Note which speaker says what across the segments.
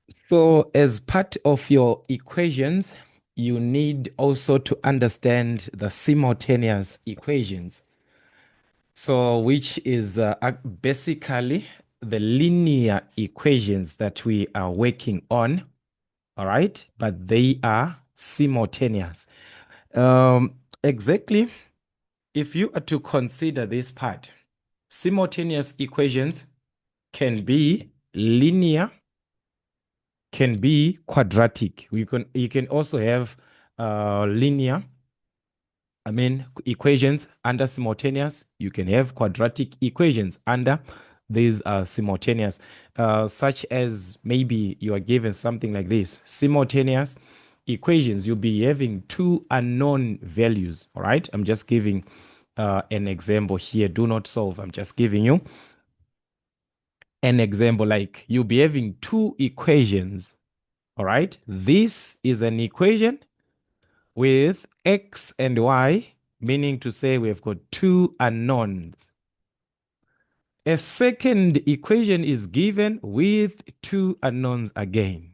Speaker 1: So, as part of your equations, you need also to understand the simultaneous equations. So, which is basically the linear equations that we are working on, all right? But they are simultaneous. Exactly, if you are to consider this part, simultaneous equations can be linear, can be quadratic. You can also have linear, equations under simultaneous. You can have quadratic equations under these simultaneous, such as maybe you are given something like this: simultaneous equations. You'll be having two unknown values. All right. I'm just giving an example here. Do not solve. I'm just giving you an example. Like you'll be having two equations. All right. This is an equation with X and Y, meaning to say we've got two unknowns. A second equation is given with two unknowns again,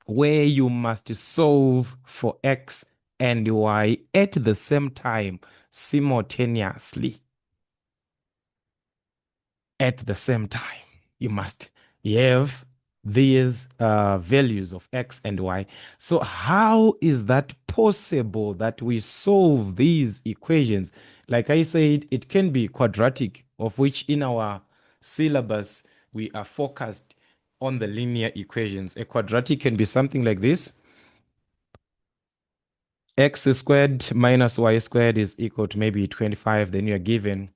Speaker 1: where you must solve for X and Y at the same time, simultaneously. At the same time, you must have these values of X and Y. So how is that possible that we solve these equations? Like I said, it can be quadratic, of which in our syllabus, we are focused on the linear equations. A quadratic can be something like this: x squared minus y squared is equal to maybe 25. Then you're given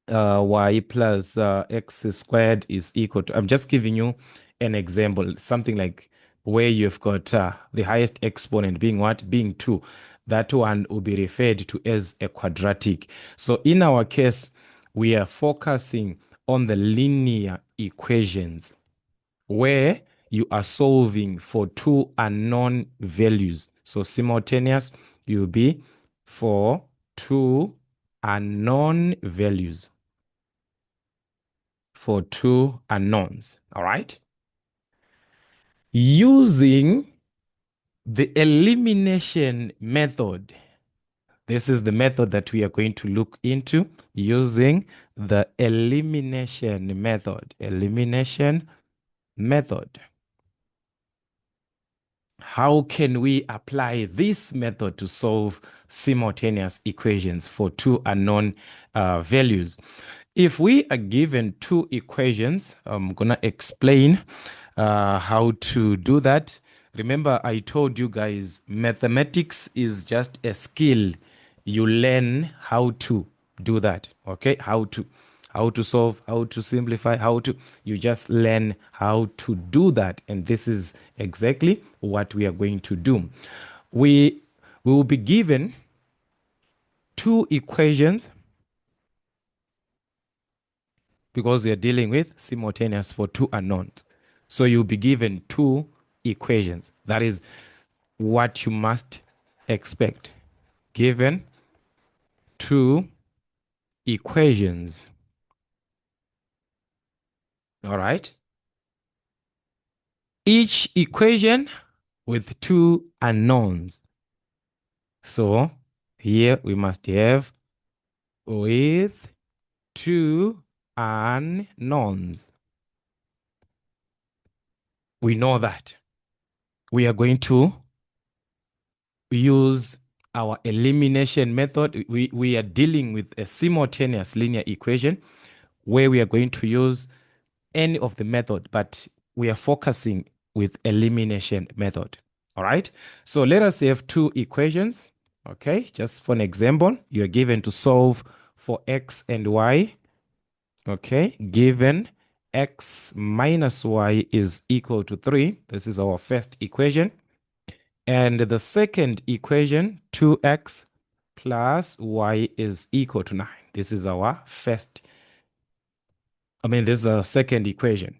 Speaker 1: y plus x squared is equal to, I'm just giving you an example, something like where you've got the highest exponent being what? Being 2. That one will be referred to as a quadratic. So in our case, we are focusing on the linear equations where you are solving for two unknown values. So simultaneous, you'll be for two unknown values. For two unknowns. All right. Using the elimination method. This is the method that we are going to look into, using the elimination method. Elimination method. How can we apply this method to solve simultaneous equations for two unknown values? If we are given two equations, I'm going to explain how to do that. Remember, I told you guys, mathematics is just a skill. You learn how to do that. Okay, how to solve, how to simplify, how to, you just learn how to do that. And this is exactly what we are going to do. We will be given two equations because we are dealing with simultaneous for two unknowns. So you'll be given two equations. That is what you must expect. Given two equations. All right. Each equation with two unknowns. So here we must have with two unknowns. We know that we are going to use our elimination method. We are dealing with a simultaneous linear equation where we are going to use any of the method, but we are focusing with elimination method. All right. So let us have two equations. Okay. Just for an example, you are given to solve for x and y. Okay. Given x minus y is equal to 3. This is our first equation. And the second equation, 2x plus y is equal to 9. This is our this is our second equation.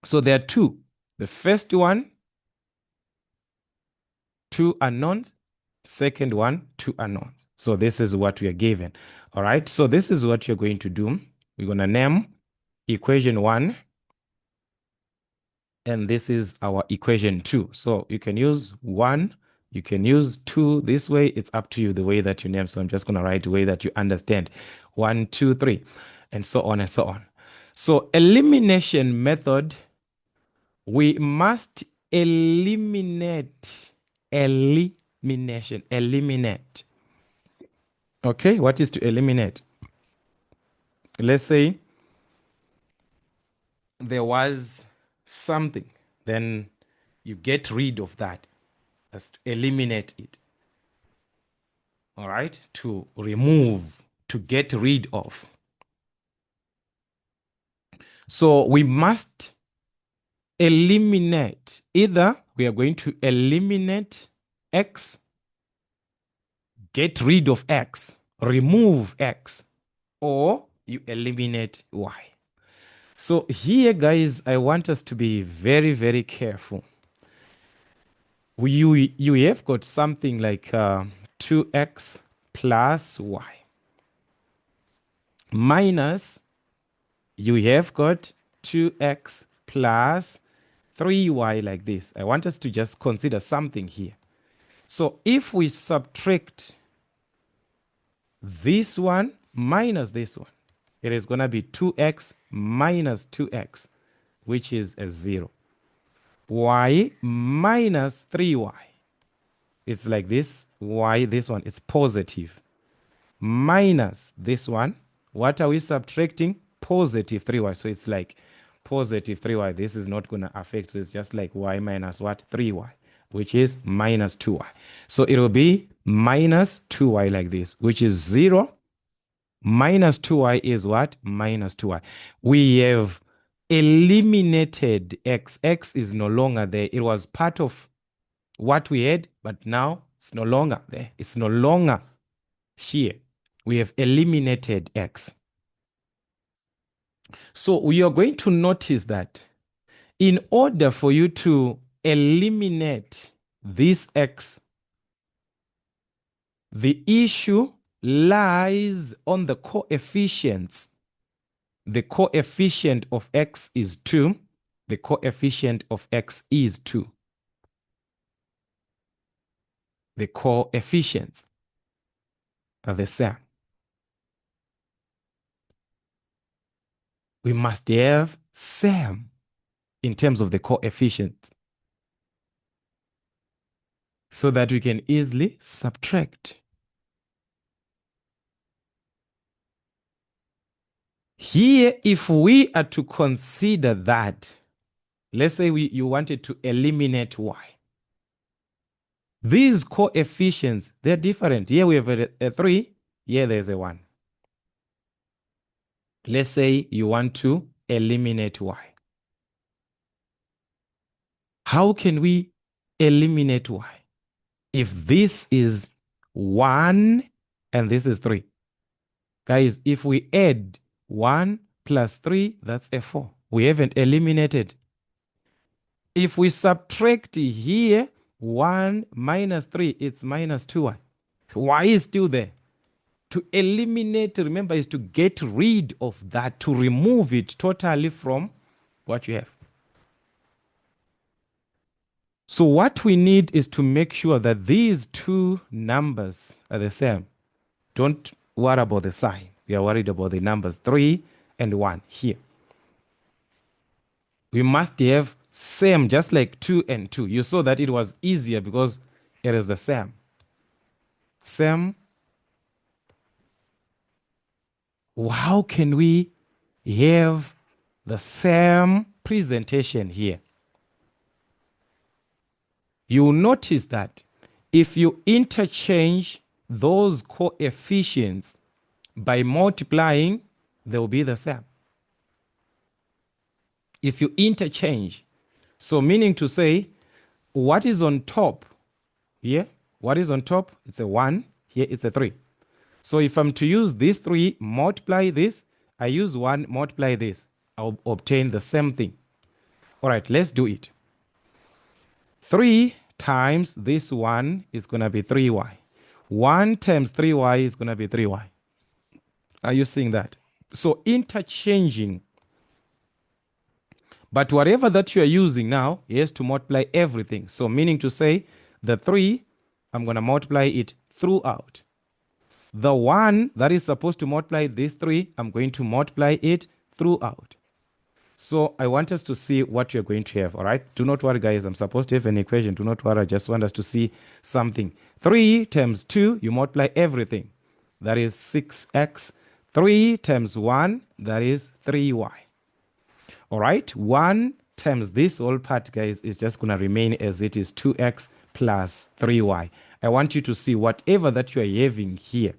Speaker 1: So there are two. The first one, two unknowns. Second one, two unknowns. So this is what we are given. All right. So this is what you're going to do. We're going to name equation 1, and this is our equation 2. So you can use 1, you can use 2 this way. It's up to you the way that you name. So I'm just going to write the way that you understand. 1, 2, 3, and so on and so on. So elimination method, we must eliminate. Eliminate. Okay, what is to eliminate? Let's say there was something, then you get rid of that. That's to eliminate it. All right, to remove, to get rid of. So we must eliminate. Either we are going to eliminate X, get rid of X, remove X, or you eliminate Y. So here, guys, I want us to be very, very careful. You have got something like 2x plus y minus, you have got 2x plus 3y like this. I want us to just consider something here. So if we subtract this one minus this one, it is going to be 2x minus 2x, which is a 0. Y minus 3y. It's like this. Y, this one, it's positive. Minus this one. What are we subtracting? Positive 3y. So it's like positive 3y. This is not going to affect. So it's just like y minus what? 3y, which is minus 2y. So it will be minus 2y like this, which is 0. Minus 2y is what? Minus 2y. We have eliminated x. X is no longer there. It was part of what we had, but now it's no longer there. It's no longer here. We have eliminated x. So we are going to notice that in order for you to eliminate this x, the issue lies on the coefficients. The coefficient of x is 2. The coefficient of x is 2. The coefficients are the same. We must have same in terms of the coefficients so that we can easily subtract. Here, if we are to consider that, let's say you wanted to eliminate y. These coefficients, they're different. Here we have a 3, here there's a 1. Let's say you want to eliminate y. How can we eliminate y? If this is 1 and this is 3. Guys, if we add 1 plus 3, that's a 4. We haven't eliminated. If we subtract here, 1 minus 3, it's minus 2y. Y is still there. To eliminate, remember, is to get rid of that, to remove it totally from what you have. So what we need is to make sure that these two numbers are the same. Don't worry about the sign. We are worried about the numbers 3 and 1 here. We must have same, just like 2 and 2. You saw that it was easier because it is the same. Same. How can we have the same presentation here? You'll notice that if you interchange those coefficients by multiplying, they will be the same. If you interchange, so meaning to say, what is on top here? What is on top? It's a 1. Here it's a 3. So if I'm to use this 3, multiply this, I use 1, multiply this, I'll obtain the same thing. All right, let's do it. 3 times this 1 is going to be 3y. 1 times 3y is going to be 3y. Are you seeing that? So interchanging But whatever that you are using now, he has to multiply everything. So meaning to say, the 3, I'm going to multiply it throughout. The 1 that is supposed to multiply this 3, I'm going to multiply it throughout. So I want us to see what you're going to have, all right? Do not worry, guys. I'm supposed to have an equation. Do not worry. I just want us to see something. 3 times 2, you multiply everything. That is 6x. 3 times 1, that is 3y. All right? 1 times this whole part, guys, is just going to remain as it is 2x plus 3y. I want you to see whatever that you are having here.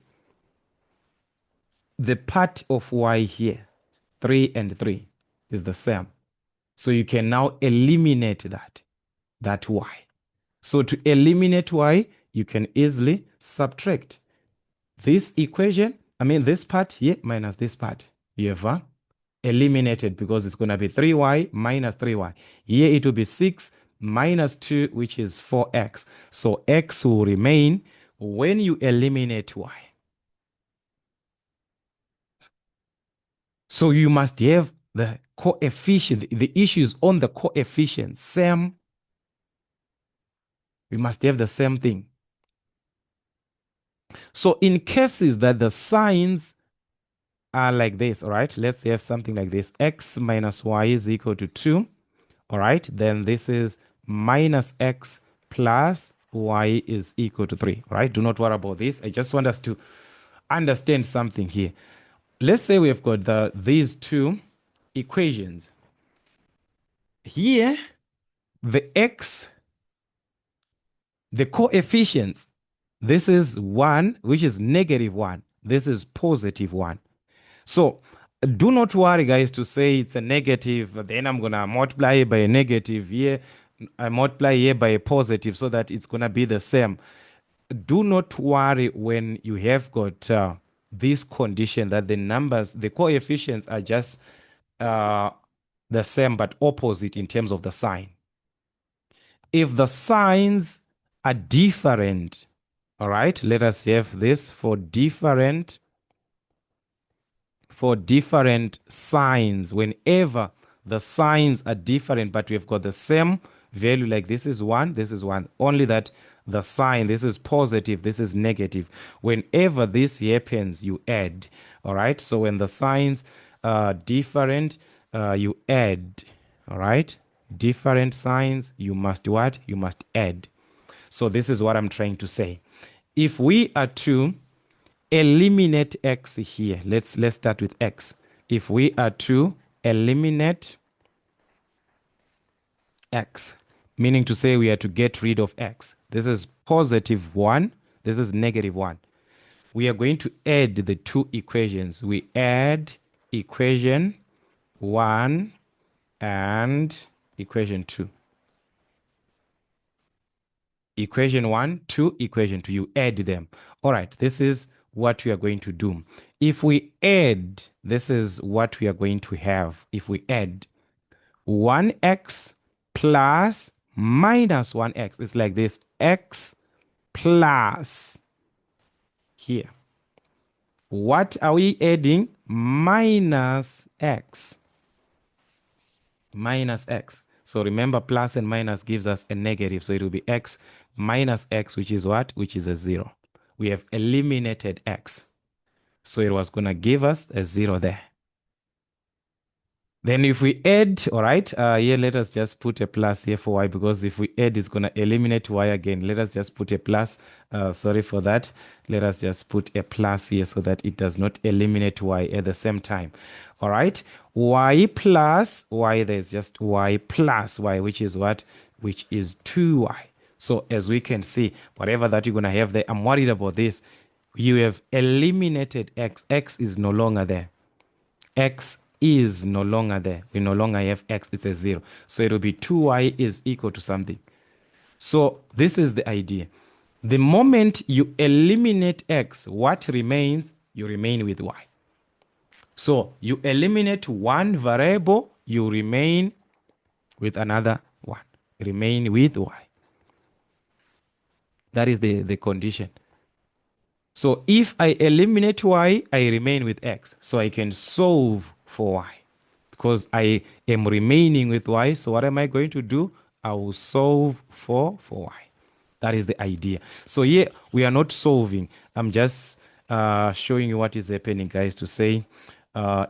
Speaker 1: The part of y here, 3 and 3, is the same. So you can now eliminate that y. So to eliminate y, you can easily subtract this equation, this part here minus this part. You have eliminated because it's going to be 3y minus 3y. Here it will be 6 minus 2, which is 4x. So x will remain when you eliminate y. So you must have the coefficient, the issues on the coefficient, same. We must have the same thing. So in cases that the signs are like this, all right, let's have something like this. X minus y is equal to 2, all right? Then this is minus x plus y is equal to 3, all right? Do not worry about this. I just want us to understand something here. Let's say we've got these two equations. Here, the x, the coefficients, this is 1, which is negative 1. This is positive 1. So do not worry, guys, to say it's a negative, then I'm going to multiply by a negative here. I multiply here by a positive so that it's going to be the same. Do not worry when you have got this condition that the numbers, the coefficients are just the same but opposite in terms of the sign. If the signs are different, all right, let us have this for different signs. Whenever the signs are different but we've got the same value, like this is 1, this is 1, only that the sign, this is positive, this is negative. Whenever this happens, you add. All right, so when the signs are different, you add. All right, different signs, you must what? You must add. So this is what I'm trying to say. If we are to eliminate x here, let's start with x. If we are to eliminate x, meaning to say we are to get rid of x, this is positive 1, this is negative 1. We are going to add the two equations. We add equation 1 and equation 2. Equation 1 to equation 2, you add them. All right, this is what we are going to do. If we add, this is what we are going to have. If we add 1x plus minus 1x, it's like this, x plus here. What are we adding? Minus x. Minus x. So remember, plus and minus gives us a negative. So it will be x minus x, which is what? Which is a 0. We have eliminated x. So it was going to give us a 0 there. Then if we add, all right, here, let us just put a plus here for y, because if we add, it's going to eliminate y again. Let us just put a plus. Sorry for that. Let us just put a plus here so that it does not eliminate y at the same time. All right, y plus y, there's just y plus y, which is what? Which is 2y. So as we can see, whatever that you're going to have there, I'm worried about this. You have eliminated x. X is no longer there. X is no longer there. We no longer have x. It's a 0. So it will be 2y is equal to something. So this is the idea. The moment you eliminate x, what remains? You remain with y. So you eliminate one variable, you remain with another one. Remain with y. That is the condition. So if I eliminate y, I remain with x. So I can solve for y because I am remaining with y. So what am I going to do? I will solve for y. That is the idea. So here we are not solving. I'm just showing you what is happening, guys, to say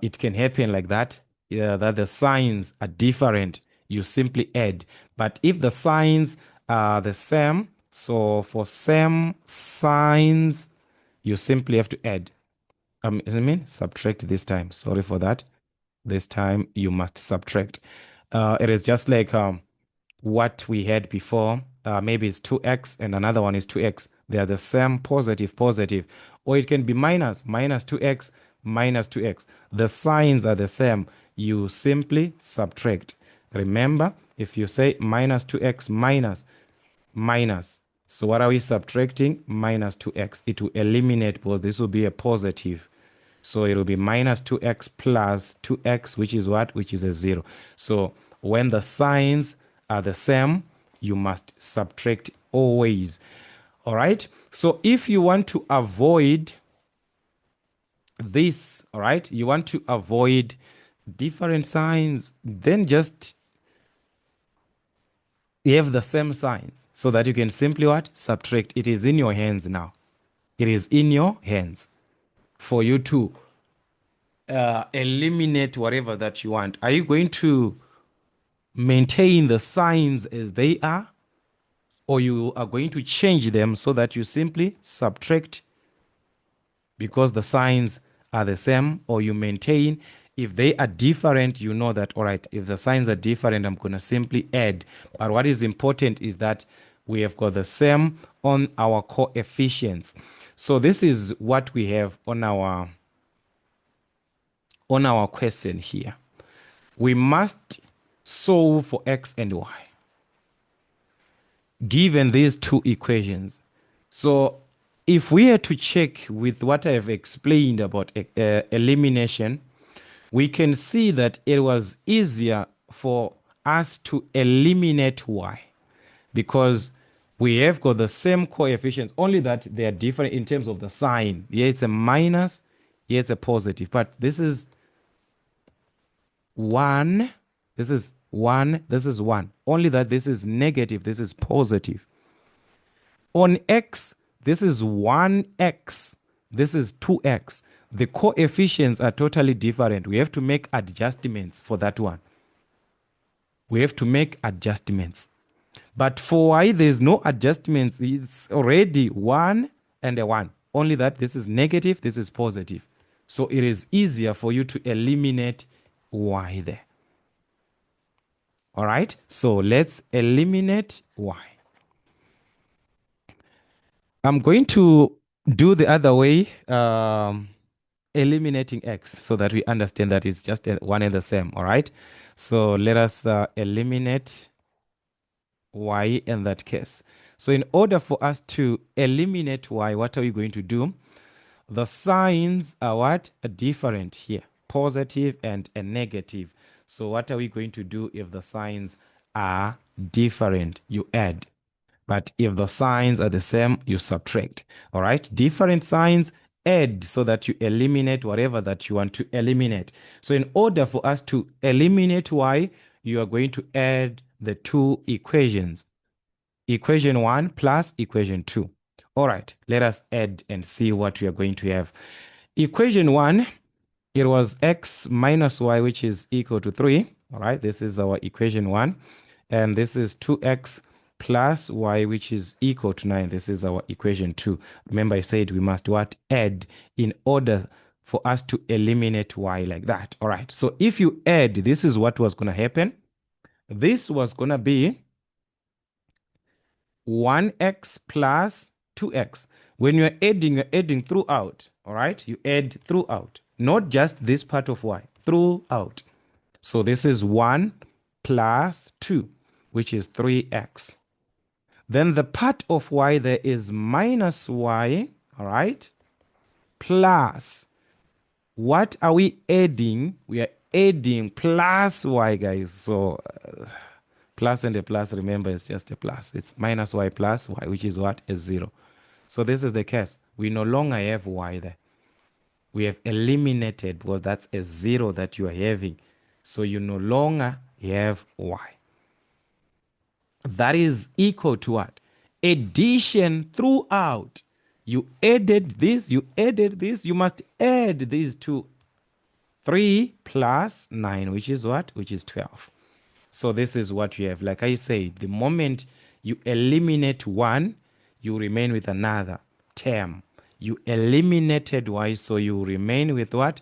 Speaker 1: it can happen like that, that the signs are different. You simply add. But if the signs are the same, so for same signs, you simply have to add. Subtract this time. Sorry for that. This time you must subtract. It is just like what we had before. Maybe it's 2x and another one is 2x. They are the same, positive, positive. Or it can be minus 2x, minus 2x. The signs are the same. You simply subtract. Remember, if you say minus 2x minus. So what are we subtracting? Minus 2x. It will eliminate because this will be a positive. So it will be minus 2x plus 2x, which is what? Which is a 0. So when the signs are the same, you must subtract always. All right? So if you want to avoid this, all right, you want to avoid different signs, then just have the same signs so that you can simply what? Subtract. It is in your hands now. It is in your hands for you to eliminate whatever that you want. Are you going to maintain the signs as they are, or you are going to change them so that you simply subtract because the signs are the same, or you maintain? If they are different, you know that, all right, if the signs are different, I'm going to simply add. But what is important is that we have got the same on our coefficients. So this is what we have on our question here. We must solve for x and y given these two equations. So if we are to check with what I have explained about elimination, we can see that it was easier for us to eliminate y because we have got the same coefficients, only that they are different in terms of the sign. Here it's a minus, here it's a positive, but this is 1, this is 1, this is 1. Only that this is negative, this is positive. On x, this is 1x, this is 2x. The coefficients are totally different. We have to make adjustments for that one. We have to make adjustments. But for y, there's no adjustments. It's already 1 and a 1. Only that this is negative, this is positive. So it is easier for you to eliminate y there. All right, so let's eliminate y. I'm going to do the other way, eliminating x, so that we understand that it's just one and the same. All right, so let us eliminate y in that case. So in order for us to eliminate y, what are we going to do? The signs are what? Are different here, positive and a negative. So what are we going to do if the signs are different? You add. But if the signs are the same, you subtract. All right? Different signs, add so that you eliminate whatever that you want to eliminate. So in order for us to eliminate y, you are going to add the two equations. Equation 1 plus equation 2. All right, let us add and see what we are going to have. Equation 1, it was x minus y, which is equal to 3. All right, this is our equation 1. And this is 2x plus y, which is equal to 9. This is our equation 2. Remember, I said we must what? Add in order for us to eliminate y like that. All right, so if you add, this is what was going to happen. This was going to be 1x plus 2x. When you're adding throughout, all right? You add throughout, not just this part of y, throughout. So this is 1 plus 2, which is 3x. Then the part of y there is minus y, all right? Plus, what are we adding? We are adding plus y, guys. So plus and a plus, remember, it's just a plus. It's minus y plus y, which is what? A 0. So this is the case. We no longer have y there. We have eliminated because that's a 0 that you are having. So you no longer have y. That is equal to what? Addition throughout. You added this, you must add these two. 3 plus 9, which is what? Which is 12. So this is what you have. Like I said, the moment you eliminate one, you remain with another term. You eliminated y, so you remain with what?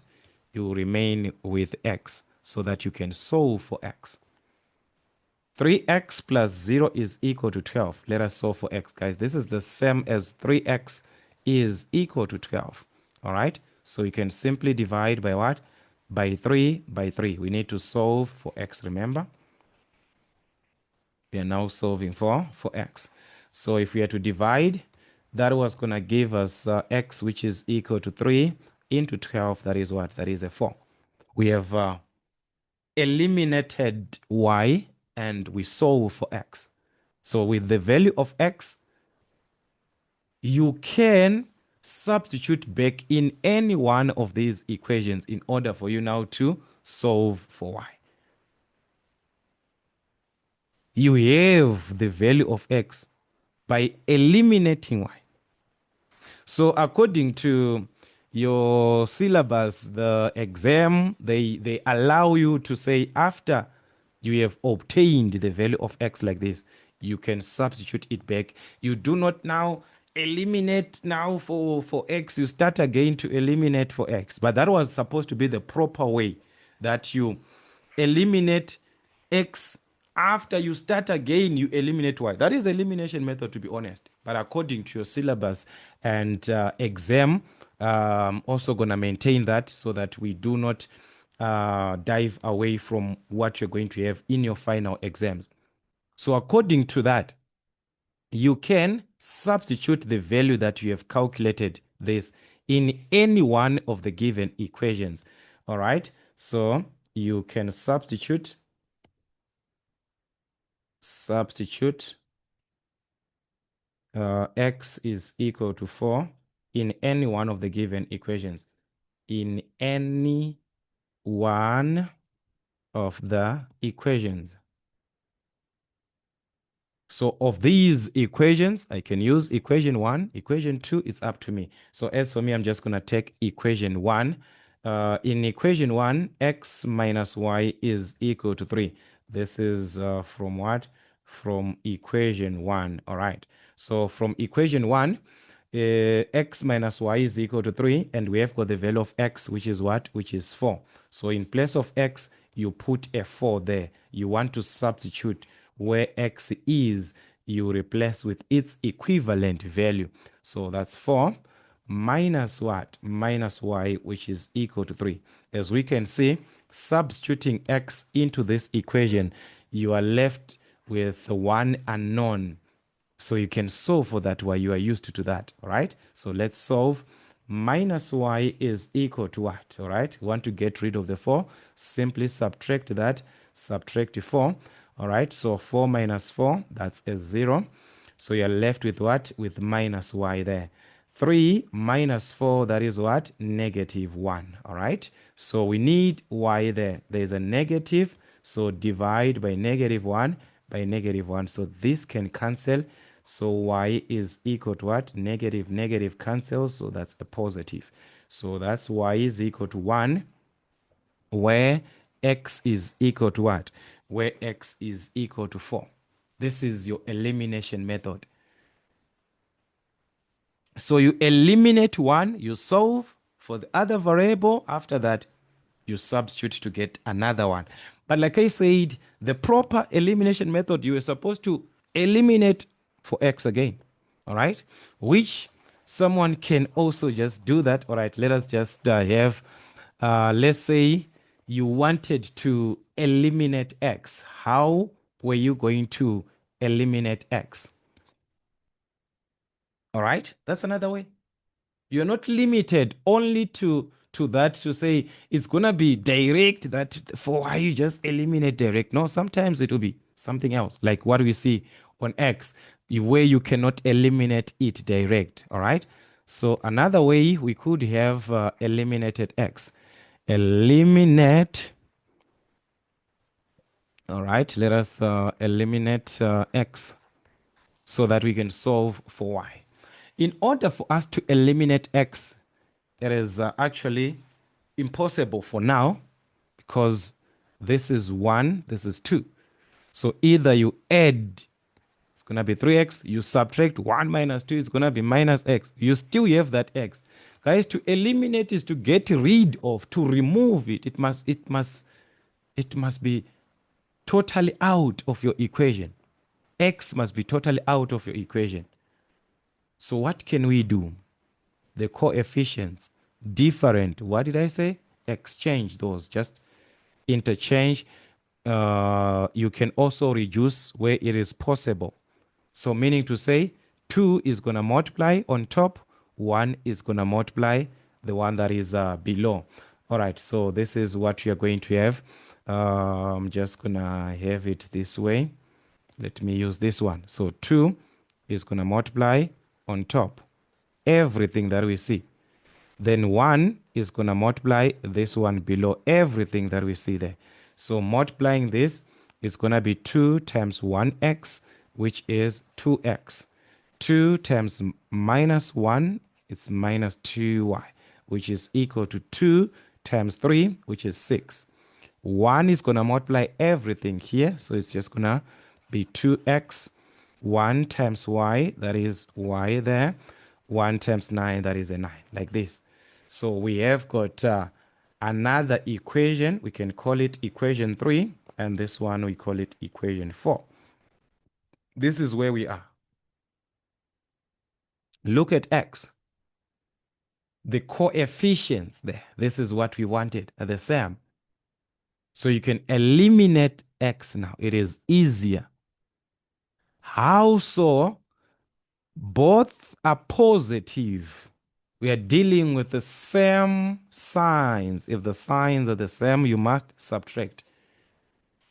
Speaker 1: You remain with x, so that you can solve for x. 3x plus 0 is equal to 12. Let us solve for x, guys. This is the same as 3x is equal to 12. All right? So you can simply divide by what? By 3 by 3. We need to solve for x, remember? We are now solving for x. So if we are to divide, that was going to give us x, which is equal to 3 into 12. That is what? That is a 4. We have eliminated y and we solve for x. So with the value of x, you can substitute back in any one of these equations in order for you now to solve for y. You have the value of x by eliminating y. So according to your syllabus, the exam, they allow you to say after you have obtained the value of x like this, you can substitute it back. You do not now eliminate now for x. You start again to eliminate for x. But that was supposed to be the proper way, that you eliminate x after you start again, you eliminate y. That is elimination method, to be honest. But according to your syllabus and exam, also going to maintain that so that we do not dive away from what you're going to have in your final exams. So according to that, you can substitute the value that you have calculated this in any one of the given equations. All right. So you can substitute x is equal to 4 in any one of the given equations. In any one of the equations. So of these equations, I can use equation 1, equation 2, it's up to me. So as for me, I'm just going to take equation 1. In equation 1, x minus y is equal to 3. This is from what? From equation 1. All right. So from equation 1, x minus y is equal to 3. And we have got the value of x, which is what? Which is 4. So in place of x, you put a 4 there. You want to substitute where x is, you replace with its equivalent value. So that's 4 minus what? Minus y, which is equal to 3. As we can see, substituting x into this equation, you are left with one unknown. So you can solve for that y. You are used to that. All right. So let's solve. Minus y is equal to what? All right. We want to get rid of the 4. Simply subtract that. Subtract 4. All right. So 4 minus 4, that's a 0. So you're left with what? With minus y there. 3 minus 4, that is what? Negative 1. All right. So we need y there. There's a negative. So divide by negative 1 by negative 1. So this can cancel. So y is equal to what? Negative, negative cancels. So that's a positive. So that's y is equal to 1, where x is equal to what? Where x is equal to 4. This is your elimination method. So you eliminate one, you solve for the other variable. After that, you substitute to get another one. But like I said, the proper elimination method, you are supposed to eliminate for x again. All right? Which someone can also just do that. All right, let us just have, let's say you wanted to eliminate x. How were you going to eliminate x? All right, that's another way. You're not limited only to that, to say it's gonna be direct, that for why you just eliminate direct. No, sometimes it will be something else, like what we see on x, where you cannot eliminate it direct. All right. So another way we could have eliminated x. Eliminate All right, let us eliminate x so that we can solve for y. In order for us to eliminate x, it is actually impossible for now because this is 1, this is 2. So either you add, it's going to be 3x, you subtract 1 minus 2, it's going to be minus x. You still have that x. Guys, to eliminate is to get rid of, to remove it. It must be totally out of your equation. X must be totally out of your equation. So what can we do? The coefficients different. What did I say? Exchange those. Just interchange. You can also reduce where it is possible. So meaning to say 2 is going to multiply on top, 1 is going to multiply the one that is below. All right, so this is what we are going to have. I'm just going to have it this way. Let me use this one. So 2 is going to multiply on top everything that we see. Then 1 is going to multiply this one below everything that we see there. So multiplying this is going to be 2 times 1x, which is 2x. 2 times minus 1 is minus 2y, which is equal to 2 times 3, which is 6. 1 is going to multiply everything here, so it's just going to be 2x. 1 times y, that is y there. 1 times 9, that is a 9, like this. So we have got another equation. We can call it equation 3, and this one we call it equation 4. This is where we are. Look at x. The coefficients there, this is what we wanted, are the same. So you can eliminate x now. It is easier. How so? Both are positive. We are dealing with the same signs. If the signs are the same, you must subtract.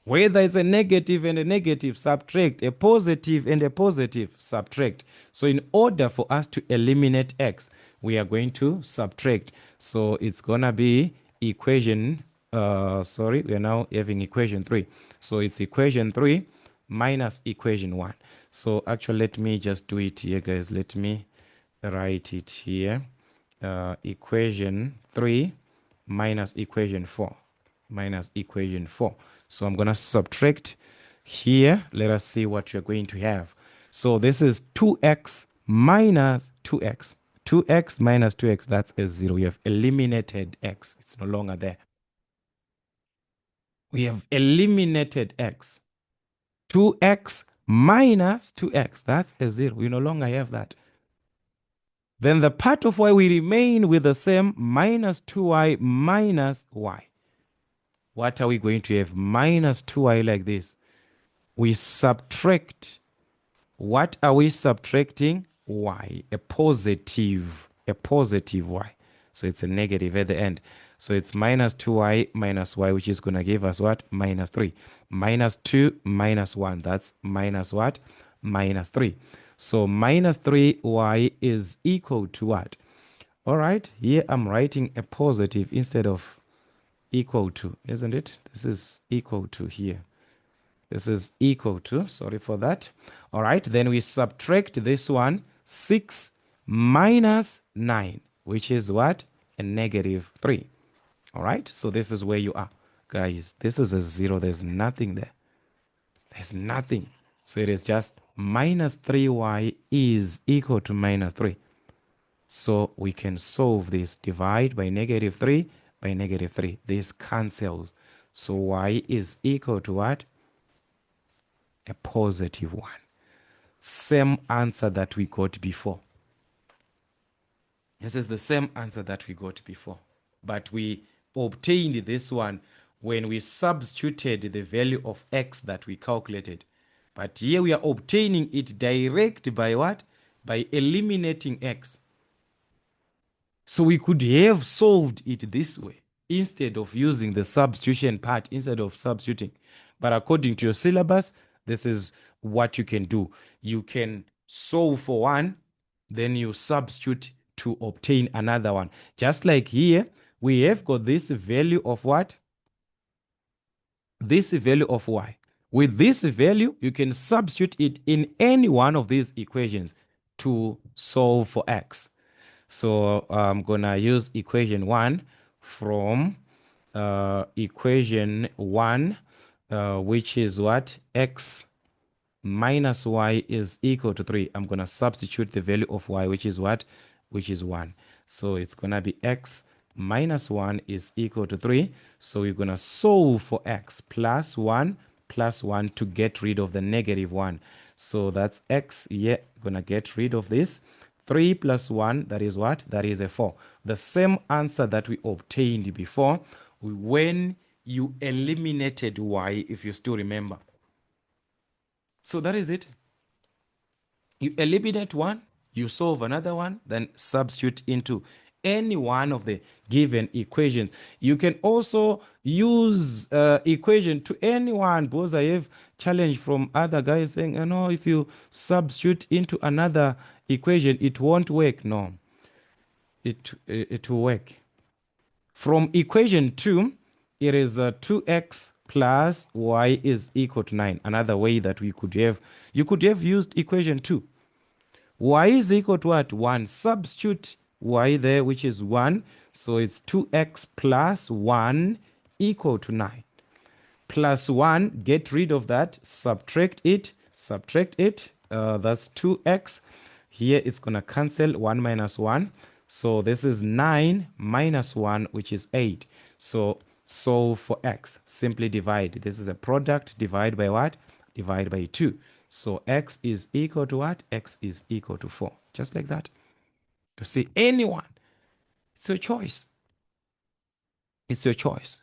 Speaker 1: Whether it's a negative and a negative, subtract. A positive and a positive, subtract. So in order for us to eliminate x, we are going to subtract. So it's going to be equation, we are now having equation 3. So it's equation 3 minus equation 1. So actually, let me just do it here, guys. Let me write it here. Equation 3 minus equation 4. Minus equation 4. So I'm going to subtract here. Let us see what you're going to have. So this is 2x minus 2x. 2x minus 2x, that's a 0. We have eliminated x. It's no longer there. We have eliminated x. 2x minus 2x, that's a 0. We no longer have that. Then the part of y we remain with the same, minus 2y minus y. What are we going to have? Minus 2y like this. We subtract. What are we subtracting? Y. A positive y. So it's a negative at the end. So it's minus 2y minus y, which is going to give us what? Minus 3. Minus 2 minus 1. That's minus what? Minus 3. So minus 3y is equal to what? All right. Here I'm writing a positive instead of equal to, isn't it? This is equal to here. This is equal to, sorry for that. All right, then we subtract this one, 6 minus 9, which is what? A negative 3. All right, so this is where you are. Guys, this is a 0. There's nothing there. There's nothing. So it is just minus 3y is equal to minus 3. So we can solve this. Divide by negative 3 by negative 3. This cancels. So y is equal to what? A positive 1. Same answer that we got before. This is the same answer that we got before. But we obtained this one when we substituted the value of x that we calculated. But here we are obtaining it direct by what? By eliminating x. So we could have solved it this way instead of using the substitution part, instead of substituting. But according to your syllabus, this is what you can do. You can solve for one, then you substitute to obtain another one. Just like here, we have got this value of what? This value of y. With this value, you can substitute it in any one of these equations to solve for x. So I'm going to use equation 1 from equation 1, which is what? X minus y is equal to 3. I'm going to substitute the value of y, which is what? Which is 1. So it's going to be x minus 1 is equal to 3. So we're going to solve for x plus 1 to get rid of the negative 1. So that's x. Yeah, going to get rid of this. 3 plus 1, that is what? That is a 4. The same answer that we obtained before when you eliminated y, if you still remember. So that is it. You eliminate one, you solve another one, then substitute into any one of the given equations. You can also use equation to anyone, because I have challenge from other guys saying, you know, if you substitute into another equation, it won't work. No, it will work. From equation 2, it is 2x plus y is equal to 9. Another way that we could have, you could have used equation 2. Y is equal to what? 1. Substitute y there, which is 1. So it's 2x plus 1 equal to 9. Plus 1, get rid of that, subtract it. That's 2x. Here it's going to cancel 1 minus 1. So this is 9 minus 1, which is 8. So solve for x. Simply divide. This is a product. Divide by what? Divide by 2. So x is equal to what? X is equal to 4. Just like that. To see anyone. It's your choice. It's your choice.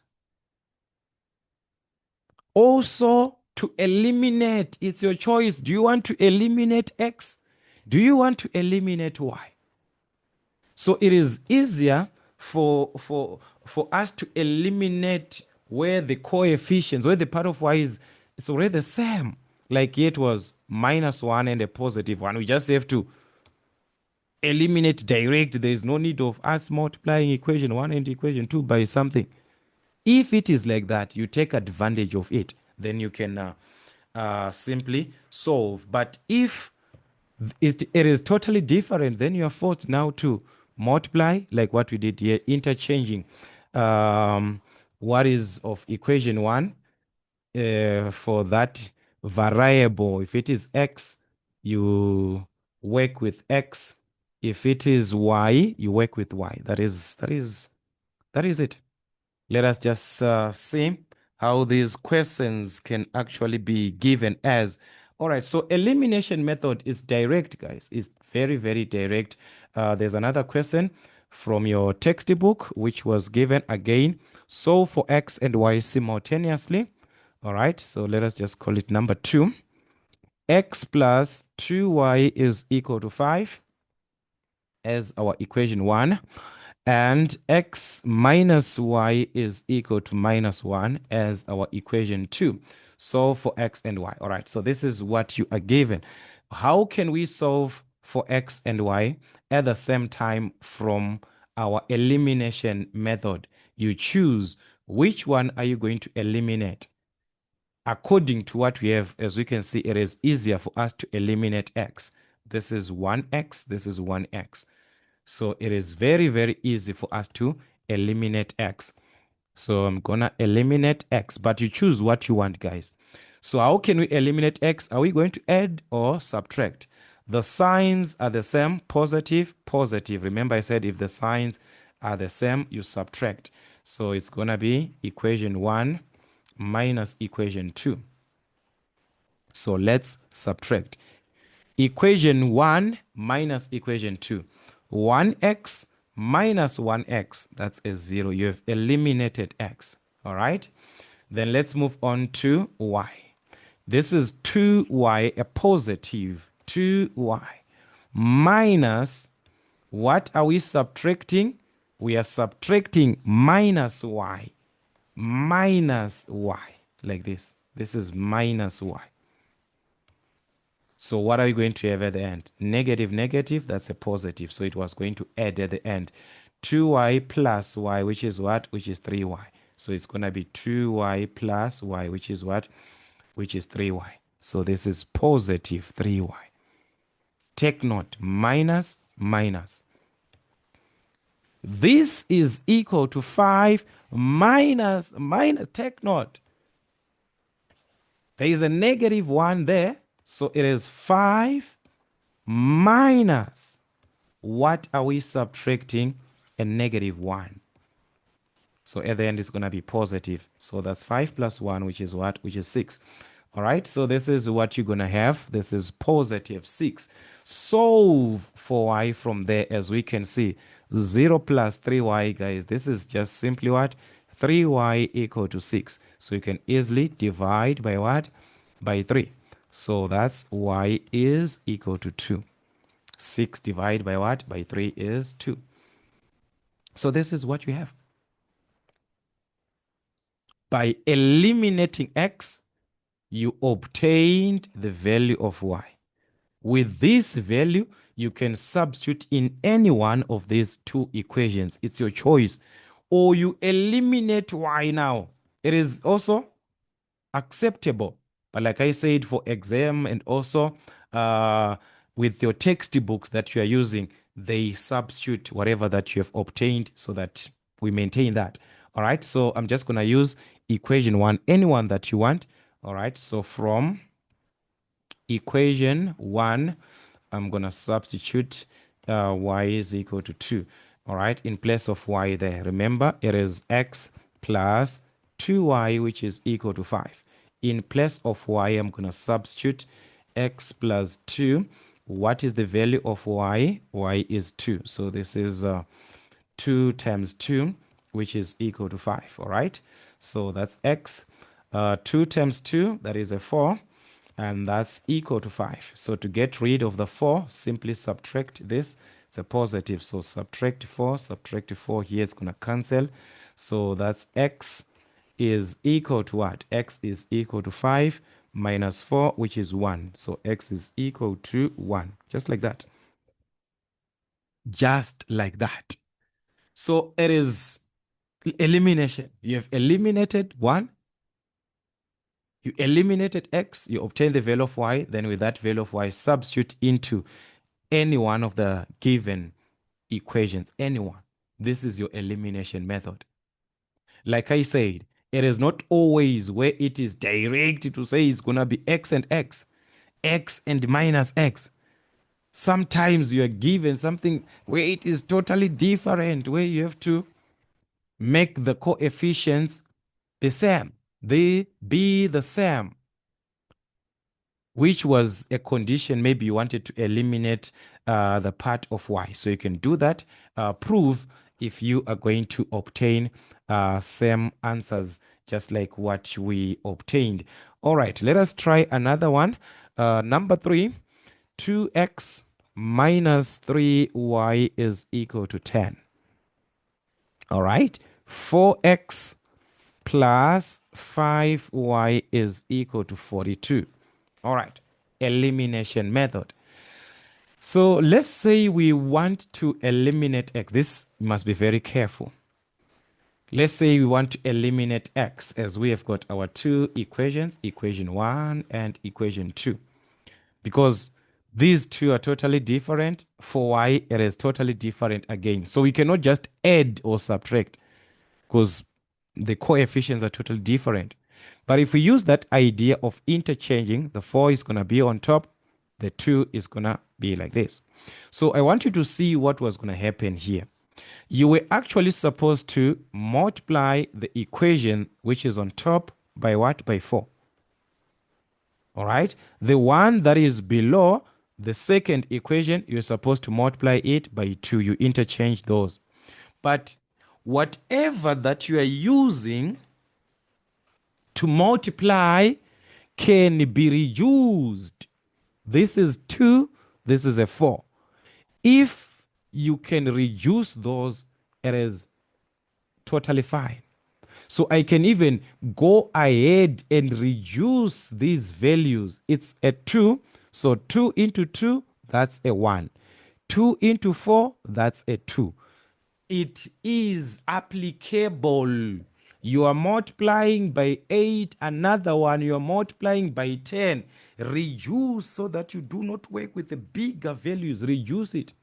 Speaker 1: Also, to eliminate, it's your choice. Do you want to eliminate x? Do you want to eliminate y? So it is easier for us to eliminate where the coefficients, where the part of y is, it's already the same. Like it was minus 1 and a positive 1. We just have to eliminate direct. There is no need of us multiplying equation 1 and equation 2 by something. If it is like that, you take advantage of it. Then you can simply solve. But if it is totally different, then you are forced now to multiply, like what we did here, interchanging what is of equation 1 for that variable. If it is x, you work with x. If it is y, you work with y. That is it. Let us just see how these questions can actually be given as. All right, so elimination method is direct, guys. It's very, very direct. There's another question from your textbook, which was given again. Solve for x and y simultaneously. All right, so let us just call it number 2. X plus 2y is equal to 5 as our equation 1. And x minus y is equal to minus 1 as our equation 2. Solve for x and y. All right, so this is what you are given. How can we solve for x and y at the same time from our elimination method? You choose which one are you going to eliminate. According to what we have, as we can see, it is easier for us to eliminate x. This is 1x, this is 1x. So it is very, very easy for us to eliminate x. So I'm going to eliminate x, but you choose what you want, guys. So how can we eliminate x? Are we going to add or subtract? The signs are the same, positive, positive. Remember I said if the signs are the same, you subtract. So it's going to be equation 1 minus equation 2. So let's subtract. Equation 1 minus equation 2. 1x minus 1x, that's a 0. You have eliminated x. All right. Then let's move on to y. This is 2y, a positive 2y, minus, what are we subtracting? We are subtracting minus y, like this. This is minus y. So what are we going to have at the end? Negative, negative, that's a positive. So it was going to add at the end. 2y plus y, which is what? Which is 3y. So it's going to be 2y plus y, which is what? which is 3y. So this is positive 3y. Take note, minus, minus. This is equal to 5 minus, minus. Take note. There is a negative 1 there. So it is 5 minus. What are we subtracting? A negative 1. So at the end, it's going to be positive. So that's 5 plus 1, which is what? Which is 6. All right. So this is what you're going to have. This is positive 6. Solve for y from there, as we can see. 0 plus 3y, guys. This is just simply what? 3y equal to 6. So you can easily divide by what? By 3. So that's y is equal to 2. 6 divided by what? By 3 is 2. So this is what you have. By eliminating x, you obtained the value of y. With this value, you can substitute in any one of these two equations. It's your choice. Or you eliminate y now. It is also acceptable. But like I said, for exam and also with your textbooks that you are using, they substitute whatever that you have obtained so that we maintain that. All right. So I'm just going to use equation 1, anyone that you want. All right. So from equation 1, I'm going to substitute y is equal to 2. All right. In place of y there, remember it is x plus 2y, which is equal to 5. In place of y, I'm going to substitute x plus 2. What is the value of y? Y is 2. So this is 2 times 2, which is equal to 5. All right. So that's x. 2 times 2, that is a 4. And that's equal to 5. So to get rid of the 4, simply subtract this. It's a positive. So subtract 4 here. It's going to cancel. So that's x is equal to what? X is equal to 5 minus 4, which is 1. So x is equal to 1. Just like that. Just like that. So it is elimination. You have eliminated 1. You eliminated x. You obtain the value of y. Then with that value of y, substitute into any one of the given equations. Anyone. This is your elimination method. Like I said, it is not always where it is direct to say it's going to be x and x, x and minus x. Sometimes you are given something where it is totally different, where you have to make the coefficients the same. They be the same, which was a condition. Maybe you wanted to eliminate the part of y. So you can do that. Prove if you are going to obtain same answers, just like what we obtained. All right, let us try another one. Number 3, 2x minus 3y is equal to 10. All right, 4x plus 5y is equal to 42. All right, elimination method. So let's say we want to eliminate x. This must be very careful. Let's say we want to eliminate x, as we have got our two equations, equation 1 and equation 2. Because these two are totally different. For y, it is totally different again. So we cannot just add or subtract because the coefficients are totally different. But if we use that idea of interchanging, the 4 is going to be on top, the 2 is going to be like this. So I want you to see what was going to happen here. You were actually supposed to multiply the equation which is on top by what? By 4. All right. The one that is below the second equation, you're supposed to multiply it by 2. You interchange those. But whatever that you are using to multiply can be reused. This is 2, this is a 4. If you can reduce those, it is totally fine. So I can even go ahead and reduce these values. It's a 2. So 2 into 2, that's a 1. 2 into 4, that's a 2. It is applicable. You are multiplying by 8, another one you are multiplying by 10. Reduce so that you do not work with the bigger values. Reduce it.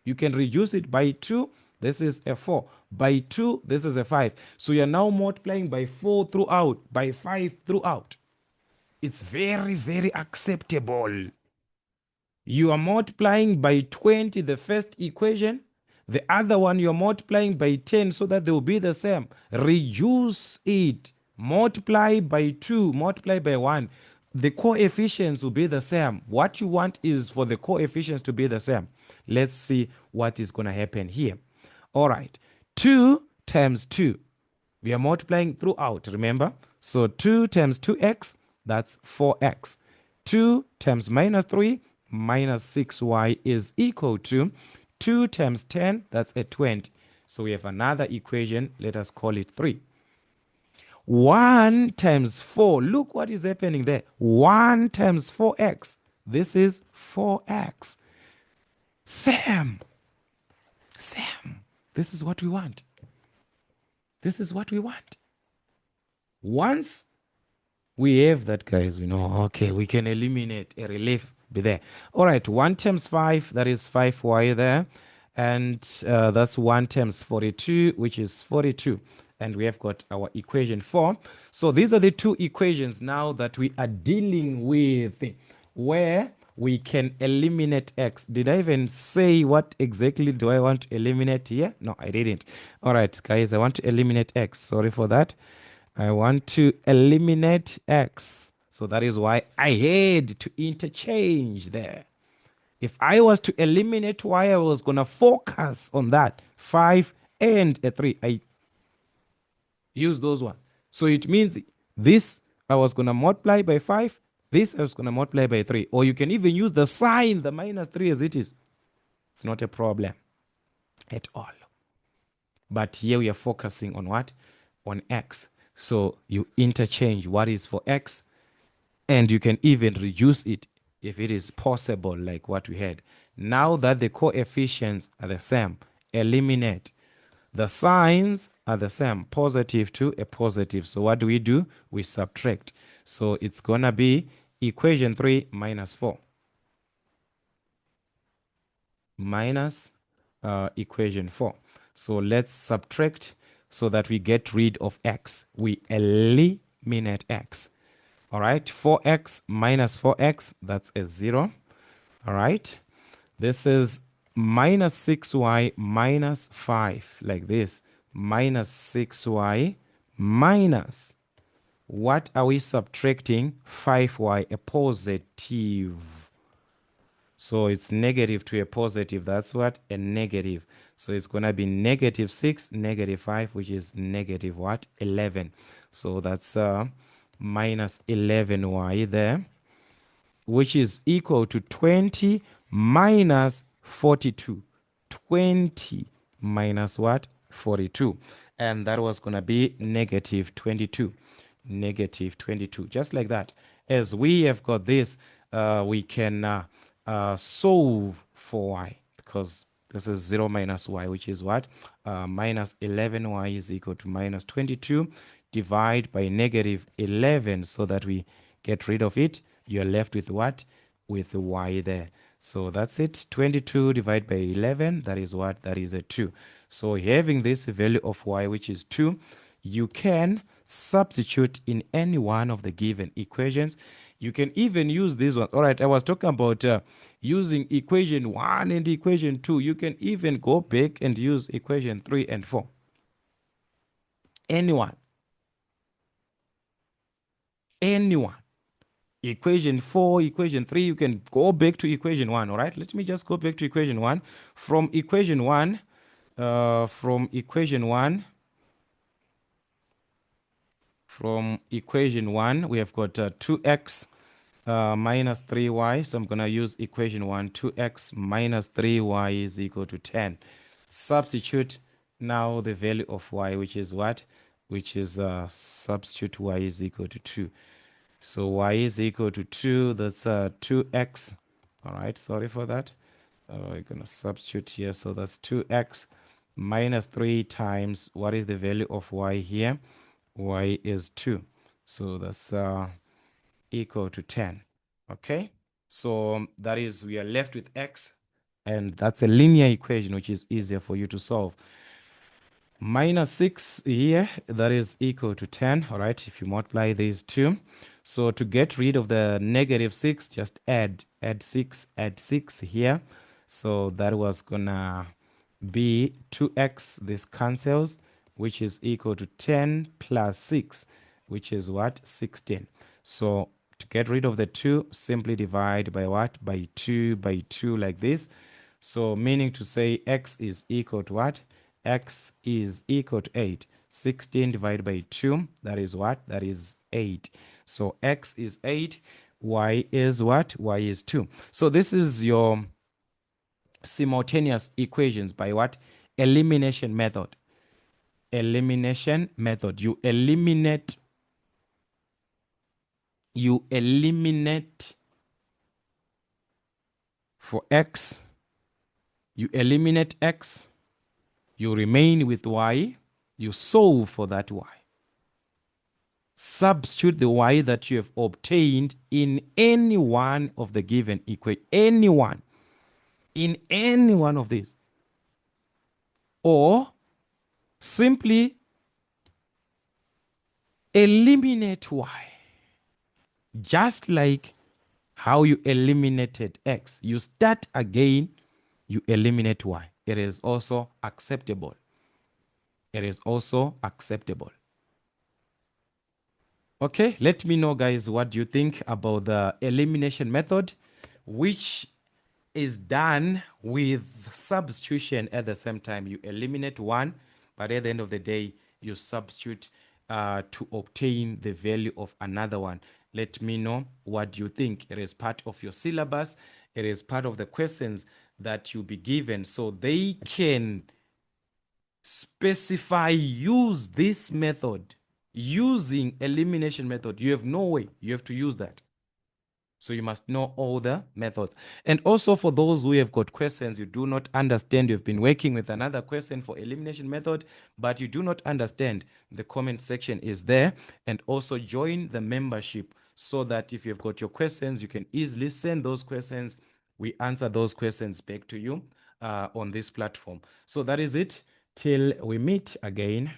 Speaker 1: You can reduce it by 2. This is a 4. By 2, this is a 5. So you're now multiplying by 4 throughout, by 5 throughout. It's very, very acceptable. You are multiplying by 20, the first equation. The other one you're multiplying by 10 so that they will be the same. Reduce it. Multiply by 2, multiply by 1. The coefficients will be the same. What you want is for the coefficients to be the same. Let's see what is going to happen here. All right. 2 times 2. We are multiplying throughout, remember? So 2 times 2x, that's 4x. 2 times minus 3 minus 6y is equal to 2 times 10, that's a 20. So we have another equation, let us call it 3. 1 times 4, look what is happening there. 1 times 4x, this is 4x. Sam, this is what we want. This is what we want. Once we have that, guys, we know, okay, we can eliminate a relief be there. All right, 1 times 5, that is 5y there. And that's 1 times 42, which is 42. And we have got our equation 4. So these are the two equations now that we are dealing with, where we can eliminate x. Did I even say what exactly do I want to eliminate here? No, I didn't. All right, guys, I want to eliminate x. Sorry for that. I want to eliminate x. So that is why I had to interchange there. If I was to eliminate y, I was going to focus on that. 5 and a 3. I use those one. So it means this I was going to multiply by 5. This I was going to multiply by 3. Or you can even use the sign, the minus 3 as it is. It's not a problem at all. But here we are focusing on what? On x. So you interchange what is for x, and you can even reduce it if it is possible, like what we had. Now that the coefficients are the same, eliminate. The signs are the same, positive to a positive. So what do? We subtract. So it's going to be equation 3 minus 4. Minus equation 4. So let's subtract so that we get rid of x. We eliminate x. All right, 4x minus 4x, that's a 0. All right, this is minus 6y minus 5, like this. Minus 6y minus, what are we subtracting? 5y, a positive. So it's negative to a positive. That's what? A negative. So it's going to be negative 6, negative 5, which is negative what? 11. So that's minus 11y there, which is equal to 20 minus 42. 20 minus what? 42. And that was going to be negative 22. Negative 22. Just like that. As we have got this, we can solve for y, because this is 0 minus y, which is what? Minus 11y is equal to minus 22. Divide by negative 11 so that we get rid of it. You're left with what? With the y there. So that's it. 22 divided by 11, that is what? That is a 2. So having this value of y, which is 2, you can substitute in any one of the given equations. You can even use this one. All right, I was talking about using equation 1 and equation 2. You can even go back and use equation 3 and 4. Anyone. Equation 4, equation 3, you can go back to equation 1. All right, let me just go back to equation 1. From equation 1, from equation 1, we have got 2x minus 3y. So I'm going to use equation 1. 2x minus 3y is equal to 10. Substitute now the value of y, which is what? Which is substitute y is equal to 2. So y is equal to 2. That's 2x. All right, sorry for that. We're going to substitute here. So that's 2x minus 3 times, what is the value of y here? y is 2. So that's equal to 10. Okay, so that is, we are left with x, and that's a linear equation which is easier for you to solve. Minus 6 here, that is equal to 10. All right, if you multiply these two, so to get rid of the negative 6, just add 6 here. So that was gonna be 2x, this cancels, which is equal to 10 plus 6, which is what? 16. So to get rid of the 2, simply divide by what? By 2 like this. So meaning to say x is equal to what? X is equal to 8. 16 divided by 2, that is what? That is 8. So x is 8, y is what? Y is 2. So this is your simultaneous equations by what? Elimination method. Elimination method. You eliminate for x, you eliminate x, you remain with y, you solve for that y. Substitute the y that you have obtained in any one of the given equation, in any one of these, or simply eliminate y, just like how you eliminated x. You start again, you eliminate y. It is also acceptable. It is also acceptable. Okay, let me know, guys, what do you think about the elimination method, which is done with substitution at the same time. You eliminate one, but at the end of the day, you substitute to obtain the value of another one. Let me know what you think. It is part of your syllabus. It is part of the questions that you'll be given, so they can specify, use this method. Using elimination method, you have no way. You have to use that. So you must know all the methods. And also for those who have got questions you do not understand, you've been working with another question for elimination method, but you do not understand, the comment section is there. And also join the membership so that if you've got your questions, you can easily send those questions. We answer those questions back to you on this platform. So that is it. Till we meet again.